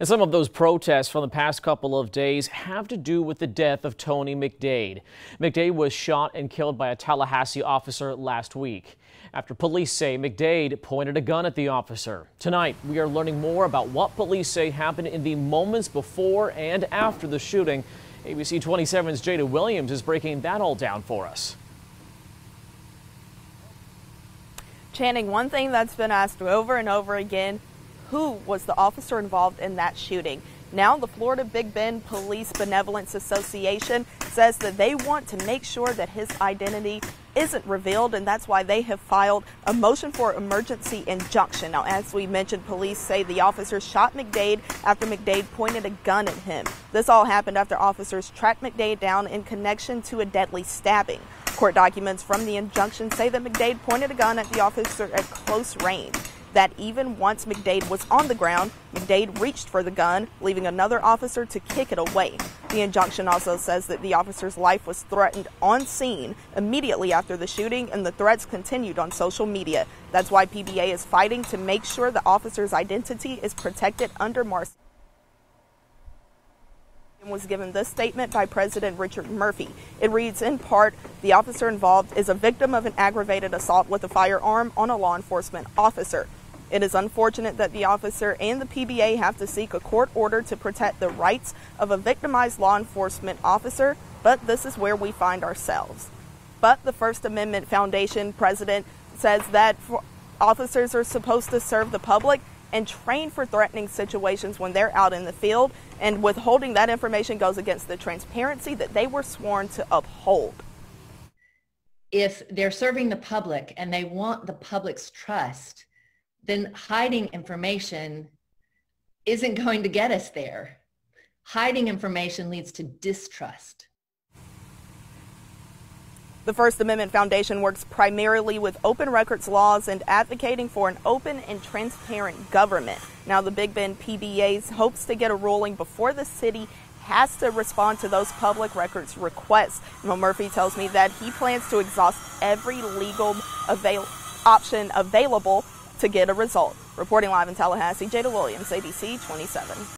And some of those protests from the past couple of days have to do with the death of Tony McDade. McDade was shot and killed by a Tallahassee officer last week after police say McDade pointed a gun at the officer. Tonight, we are learning more about what police say happened in the moments before and after the shooting. ABC 27's Jada Williams is breaking that all down for us. Channing, one thing that's been asked over and over again, who was the officer involved in that shooting? Now the Florida Police Benevolent Association says that they want to make sure that his identity isn't revealed, and that's why they have filed a motion for emergency injunction. Now, as we mentioned, police say the officers shot McDade after McDade pointed a gun at him. This all happened after officers tracked McDade down in connection to a deadly stabbing. Court documents from the injunction say that McDade pointed a gun at the officer at close range. That even once McDade was on the ground, McDade reached for the gun, leaving another officer to kick it away. The injunction also says that the officer's life was threatened on scene immediately after the shooting, and the threats continued on social media. That's why PBA is fighting to make sure the officer's identity is protected under Marcy. Was given this statement by President Richard Murphy. It reads in part, the officer involved is a victim of an aggravated assault with a firearm on a law enforcement officer. It is unfortunate that the officer and the PBA have to seek a court order to protect the rights of a victimized law enforcement officer, but this is where we find ourselves. But the First Amendment Foundation president says that officers are supposed to serve the public and train for threatening situations when they're out in the field, and withholding that information goes against the transparency that they were sworn to uphold. If they're serving the public and they want the public's trust, then hiding information isn't going to get us there. Hiding information leads to distrust. The First Amendment Foundation works primarily with open records laws and advocating for an open and transparent government. Now, the Big Bend PBA hopes to get a ruling before the city has to respond to those public records requests. Murphy tells me that he plans to exhaust every legal option available to get a result. Reporting live in Tallahassee, Jada Williams, ABC 27.